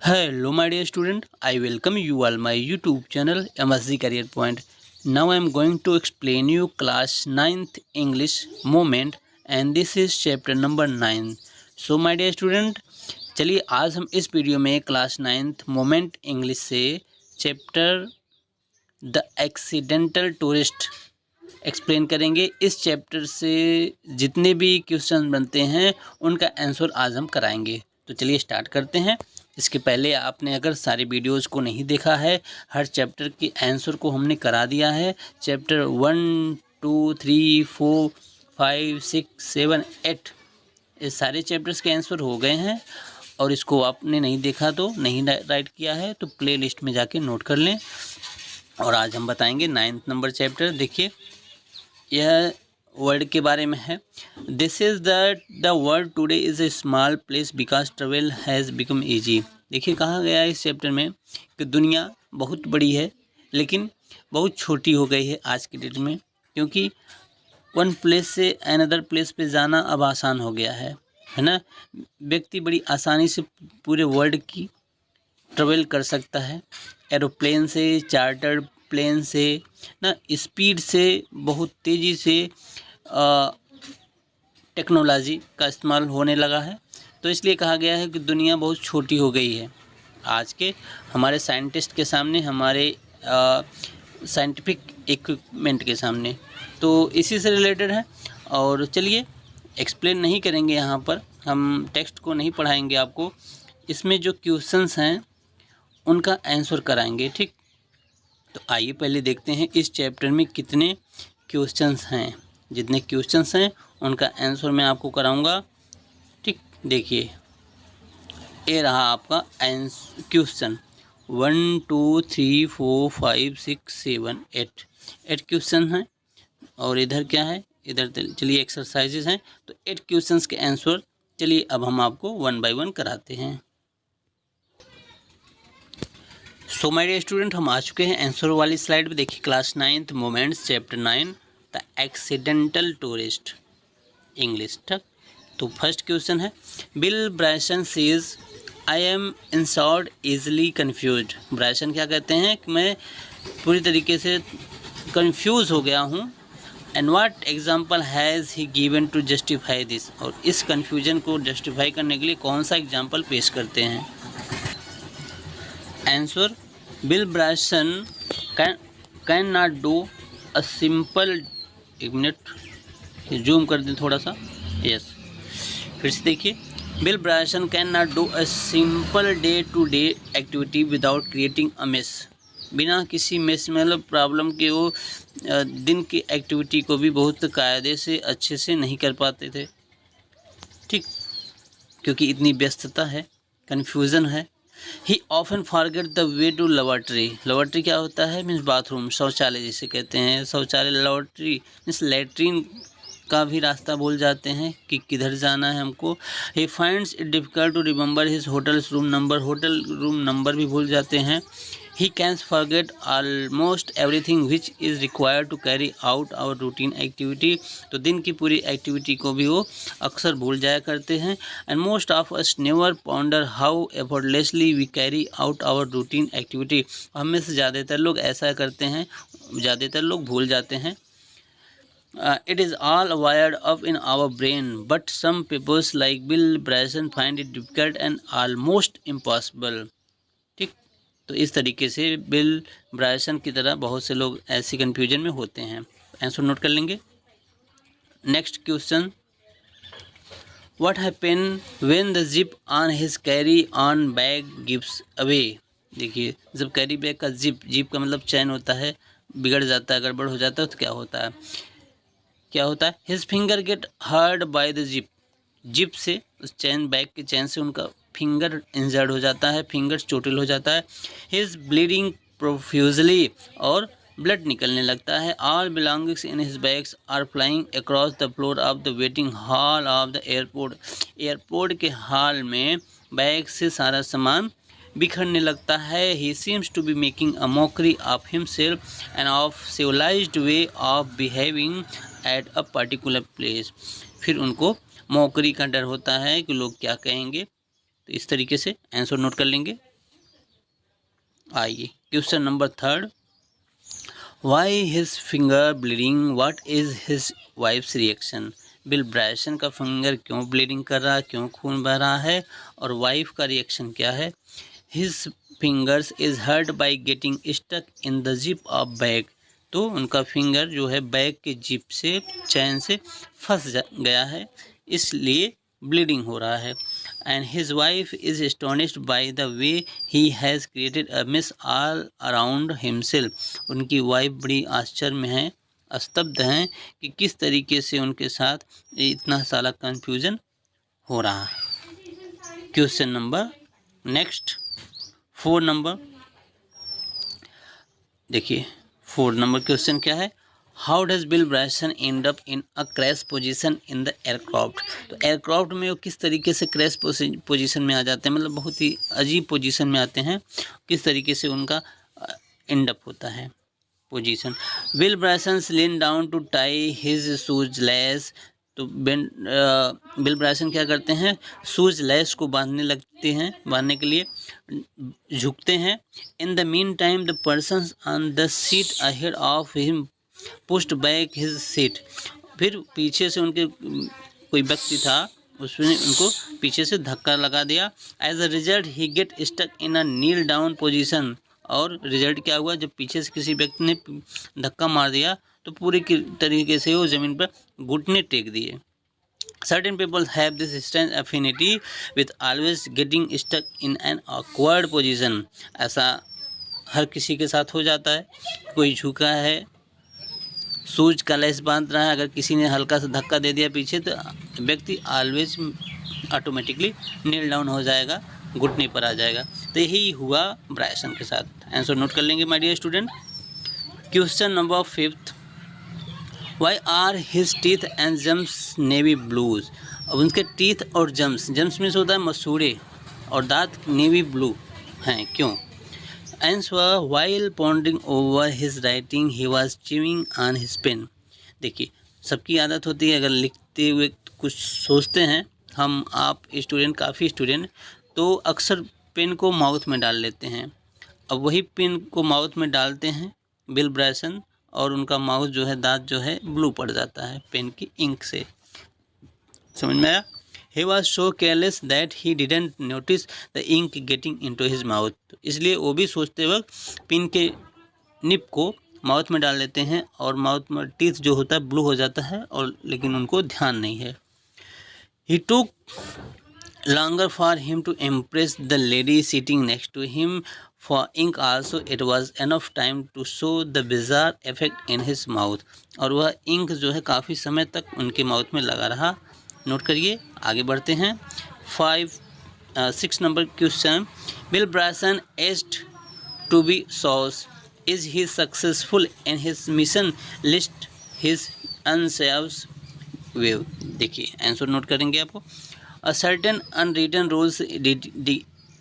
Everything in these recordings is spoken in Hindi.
Hello my dear student, I welcome you all my YouTube channel MSG Career Point. Now I am going to explain you class 9th English moment and this is chapter number 9. So my dear student, चलिए आज हम इस वीडियो में क्लास 9th मोमेंट इंग्लिश से chapter the accidental tourist explain करेंगे। इस चैप्टर से जितने भी क्वेश्चन बनते हैं उनका आंसर आज हम कराएंगे। तो चलिए स्टार्ट करते हैं। इसके पहले आपने अगर सारे वीडियोज़ को नहीं देखा है, हर चैप्टर के आंसर को हमने करा दिया है। चैप्टर 1, 2, 3, 4, 5, 6, 7, 8 ये सारे चैप्टर्स के आंसर हो गए हैं और इसको आपने नहीं देखा तो नहीं राइट किया है तो प्ले लिस्ट में जाके नोट कर लें। और आज हम बताएंगे 9th नंबर चैप्टर। देखिए यह वर्ड के बारे में है। This is the world today is a small place because travel has become easy. देखिए कहा गया है इस चैप्टर में कि दुनिया बहुत बड़ी है लेकिन बहुत छोटी हो गई है आज की डेट में, क्योंकि वन प्लेस से अनदर प्लेस पे जाना अब आसान हो गया है ना। व्यक्ति बड़ी आसानी से पूरे वर्ल्ड की ट्रेवल कर सकता है, एरोप्लेन से, चार्टर्ड प्लेन से ना, स्पीड से, बहुत तेज़ी से टेक्नोलॉजी का इस्तेमाल होने लगा है। तो इसलिए कहा गया है कि दुनिया बहुत छोटी हो गई है आज के हमारे साइंटिस्ट के सामने, हमारे साइंटिफिक इक्विपमेंट के सामने। तो इसी से रिलेटेड है। और चलिए एक्सप्लेन नहीं करेंगे, यहाँ पर हम टेक्स्ट को नहीं पढ़ाएंगे आपको, इसमें जो क्वेश्चंस हैं उनका आंसर कराएंगे। ठीक, तो आइए पहले देखते हैं इस चैप्टर में कितने क्वेश्चंस हैं। जितने क्वेश्चंस हैं उनका आंसर मैं आपको कराऊंगा। ठीक, देखिए ये रहा आपका क्वेश्चन 1, 2, 3, 4, 5, 6, 7, 8 क्वेश्चन हैं। और इधर क्या है, इधर चलिए एक्सरसाइजेज हैं। तो 8 क्वेश्चंस के आंसर चलिए अब हम आपको 1 बाय 1 कराते हैं। सो माय डियर स्टूडेंट, हम आ चुके हैं आंसर वाली स्लाइड पे। देखिए class 9th moments chapter 9 the accidental tourist English. ठीक, तो फर्स्ट क्वेश्चन है Bill Bryson says I am in short easily confused. Bryson क्या कहते हैं कि मैं पूरी तरीके से कंफ्यूज हो गया हूँ। And what example has he given to justify this. और इस कन्फ्यूजन को जस्टिफाई करने के लिए कौन सा एग्जाम्पल पेश करते हैं। Answer, Bill Bryson can not do a simple, एक मिनट जूम कर दें थोड़ा सा, यस फिर से देखिए, Bill Bryson can not do a simple day to day activity without creating a mess. बिना किसी मेस मतलब प्रॉब्लम के वो दिन की एक्टिविटी को भी बहुत कायदे से अच्छे से नहीं कर पाते थे। ठीक, क्योंकि इतनी व्यस्तता है, कन्फ्यूज़न है। He often forget the way to laboratory. Laboratory क्या होता है, मीन्स बाथरूम, शौचालय जिसे कहते हैं। शौचालय, लेबॉर्ट्री मीन्स लैट्रीन का भी रास्ता भूल जाते हैं कि किधर जाना है हमको। He finds it difficult to remember his hotel room number, hotel room number भी भूल जाते हैं। He can forget almost everything which is required to carry out our routine activity. तो दिन की पूरी एक्टिविटी को भी वो अक्सर भूल जाया करते हैं। And most of us never ponder how effortlessly we carry out our routine activity. हम में से ज़्यादातर लोग ऐसा करते हैं, ज़्यादातर लोग भूल जाते हैं। It is all wired up in our brain, but some people like Bill Bryson find it difficult and almost impossible. ठीक, तो इस तरीके से बिल ब्रायसन की तरह बहुत से लोग ऐसी कन्फ्यूजन में होते हैं। आंसर नोट कर लेंगे। Next question, what happen when the zip on his carry on bag gives away. देखिए जब कैरी बैग का जिप का मतलब चैन होता है, बिगड़ जाता है, गड़बड़ हो जाता है तो क्या होता है, his finger get hurt by the zip से, उस चैन, बैग के चैन से उनका फिंगर इंजर्ड हो जाता है, फिंगर चोटिल हो जाता है। हिज ब्लीडिंग प्रोफ्यूजली, और ब्लड निकलने लगता है। All belongings in his bags are flying across the floor of the waiting hall of the airport. Airport के हॉल में बैग से सारा सामान बिखरने लगता है। He seems to be making a mockery of himself and of civilised way of behaving at a particular place. फिर उनको मौकरी का डर होता है कि लोग क्या कहेंगे। तो इस तरीके से आंसर नोट कर लेंगे। आइए question number 3, why his finger bleeding, what is his wives reaction. Bill Bryson का फिंगर क्यों ब्लीडिंग कर रहा है, क्यों खून बह रहा है, और वाइफ का रिएक्शन क्या है। His fingers is hurt by getting stuck in the zip of bag, तो उनका फिंगर जो है बैग के जिप से, चैन से फंस गया है, इसलिए ब्लीडिंग हो रहा है। And his wife is astonished by the way he has created a miss all around himself, उनकी वाइफ बड़ी आश्चर्य में है, स्तब्ध हैं कि किस तरीके से उनके साथ इतना सारा कन्फ्यूजन हो रहा है। क्वेश्चन नंबर नेक्स्ट 4 नंबर, देखिए 4 नंबर क्वेश्चन क्या है, how does bill Bryson and up in a crash position in the aircraft. तो एयरक्राफ्ट में वो किस तरीके से क्रैश पोजीशन में आ जाते हैं, मतलब बहुत ही अजीब पोजीशन में आते हैं, किस तरीके से उनका एंड अप होता है position. Bill Bryson lean down to tie his shoes lace, तो बिल ब्रायसन क्या करते हैं, शूज लेस को बांधने लगते हैं, बांधने के लिए झुकते हैं। In the mean time the person on the seat ahead of him pushed back his seat, फिर पीछे से उनके कोई व्यक्ति था, उसने उनको पीछे से धक्का लगा दिया। As a result he get stuck in a kneel down position, और रिजल्ट क्या हुआ, जब पीछे से किसी व्यक्ति ने धक्का मार दिया तो पूरी तरीके से वो ज़मीन पर घुटने टेक दिए। Certain people have this strange affinity with always getting stuck in an awkward position, ऐसा हर किसी के साथ हो जाता है। कोई झुका है, शूज का लेस बांध रहा है, अगर किसी ने हल्का सा धक्का दे दिया पीछे तो व्यक्ति ऑलवेज ऑटोमेटिकली नील डाउन हो जाएगा, घुटने पर आ जाएगा। तो यही हुआ ब्रायसन के साथ। आंसर नोट कर लेंगे my dear student. Question number 5, why are his teeth and gums navy blues. अब उनके टीथ और जम्स मीन्स होता है मसूड़े, और दांत नेवी ब्लू हैं, क्यों। Answer, while pondering over his writing he was chewing on his pen. देखिए सबकी आदत होती है, अगर लिखते हुए कुछ सोचते हैं हम, आप स्टूडेंट, काफ़ी स्टूडेंट तो अक्सर पेन को माउथ में डाल लेते हैं। अब वही पेन को माउथ में डालते हैं बिल ब्रायसन, और उनका माउथ जो है, दांत जो है ब्लू पड़ जाता है पेन की इंक से। समझ में आया। He was so careless that he didn't notice the ink getting into his mouth, तो इसलिए वो भी सोचते वक्त पेन के निप को माउथ में डाल लेते हैं, और माउथ में टीथ जो होता है ब्लू हो जाता है, और लेकिन उनको ध्यान नहीं है। He took longer for him to impress the lady sitting next to him for ink also, it was enough time to show the bizarre effect in his mouth, और वह इंक जो है काफ़ी समय तक उनके माउथ में लगा रहा। नोट करिए, आगे बढ़ते हैं। 6 number question, Bill Bryson asked to be sauce, is he successful in his mission list his unsafe ways. देखिए आंसर नोट करेंगे आपको। A certain unwritten rules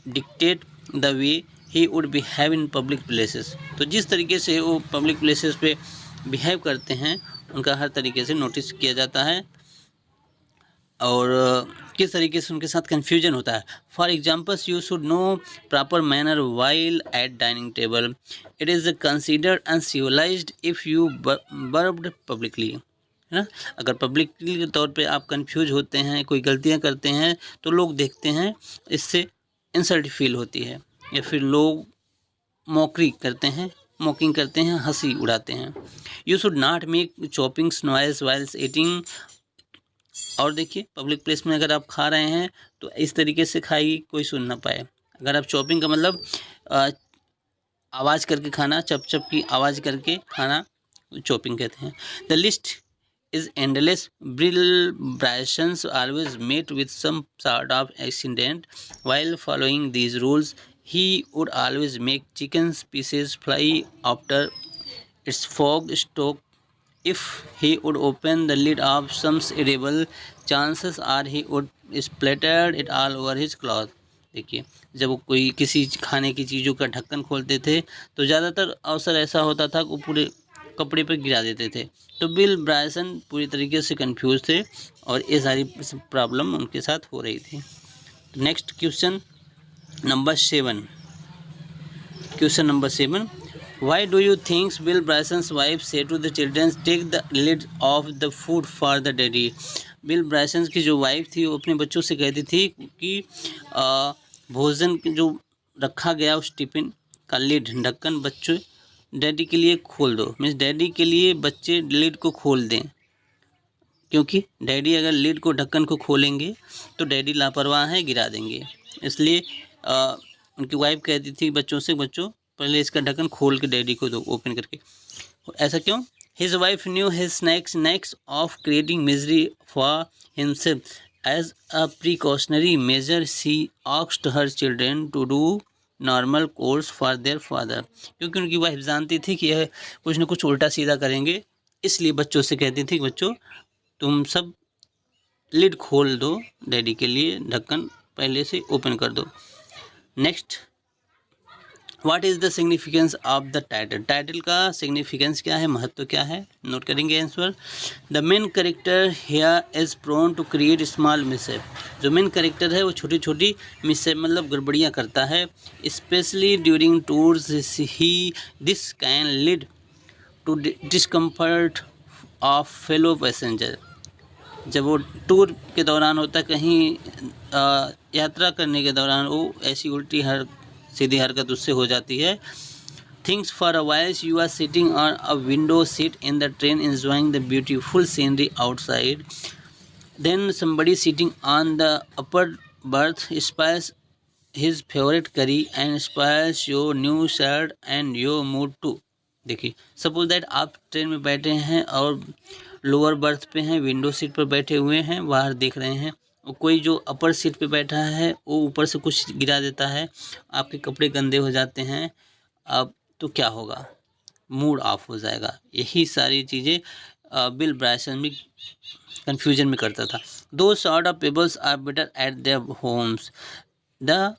dictate the way he would behave in public places, तो जिस तरीके से वो पब्लिक प्लेसेस पे बिहेव करते हैं उनका हर तरीके से नोटिस किया जाता है, और किस तरीके से उनके साथ कन्फ्यूजन होता है। For examples, you should know proper manner while at dining table, it is considered uncivilised if you burped publicly, है ना। अगर पब्लिकली के तौर पे आप कंफ्यूज होते हैं, कोई गलतियां करते हैं, तो लोग देखते हैं, इससे इंसल्ट फील होती है, या फिर लोग मॉकिंग करते हैं, हंसी उड़ाते हैं। You should not make choppings noise whilst eating, और देखिए पब्लिक प्लेस में अगर आप खा रहे हैं तो इस तरीके से खाइए कोई सुन ना पाए। अगर आप चॉपिंग का मतलब आवाज़ करके खाना, चप चप की आवाज़ करके खाना चॉपिंग कहते हैं। The list is endless. Bill Brysson always met with some sort of accident while following these rules. He would always make chicken pieces fly after its fork stuck. If he would open the lid of some edible, chances are he would splatter it all over his cloth. देखिए जब वो कोई किसी खाने की चीज़ों का ढक्कन खोलते थे तो ज़्यादातर अवसर ऐसा होता था कि वो पूरे कपड़े पर गिरा देते थे। तो बिल ब्रायसन पूरी तरीके से कंफ्यूज थे, और ये सारी प्रॉब्लम उनके साथ हो रही थी। Next question number 7, question number 7, why do you thinks Bill Bryson's wife says to the children's take the lid off the food for the daddy. Bill Bryson की जो वाइफ थी वो अपने बच्चों से कहती थी कि भोजन जो रखा गया उस टिफ़िन का लिड ढक्कन बच्चों डैडी के लिए खोल दो। मीन्स डैडी के लिए बच्चे लिड को खोल दें, क्योंकि डैडी अगर लिड को ढक्कन को खोलेंगे तो डैडी लापरवाह है, गिरा देंगे। इसलिए उनकी वाइफ कहती थी बच्चों से, बच्चों पहले इसका ढक्कन खोल के डैडी को दो ओपन करके। ऐसा क्यों? His wife knew his next of creating misery for himself. As a precautionary measure, she asked her children to do normal course for their father. क्योंकि उनकी वाइफ जानती थी कि यह कुछ न कुछ उल्टा सीधा करेंगे, इसलिए बच्चों से कहती थी बच्चों तुम सब लिड खोल दो, डैडी के लिए ढक्कन पहले से ओपन कर दो। Next, what is the significance of the title. Title का सिग्निफिकेंस क्या है, महत्व क्या है, नोट करेंगे answer. The main character here is prone to create small mishap. जो मेन कैरेक्टर है वो छोटी छोटी मिसहेप मतलब गड़बड़ियाँ करता है। Specially during tours he this can lead to discomfort of fellow passenger. जब वो टूर के दौरान होता है, कहीं यात्रा करने के दौरान वो ऐसी उल्टी सीधी हरकत उससे हो जाती है। Things for a while you are sitting on a window seat in the train enjoying the beautiful scenery outside, then somebody sitting on the upper berth spies his favorite curry and spoils your new shirt and your mood too। देखिए, सपोज दैट आप ट्रेन में बैठे हैं और लोअर बर्थ पे हैं, विंडो सीट पर बैठे हुए हैं, बाहर देख रहे हैं, और कोई जो अपर सीट पे बैठा है वो ऊपर से कुछ गिरा देता है, आपके कपड़े गंदे हो जाते हैं, अब तो क्या होगा, मूड ऑफ हो जाएगा। यही सारी चीज़ें बिल ब्राइसन भी कन्फ्यूजन में करता था। दो sort of peoples are better at their homes, the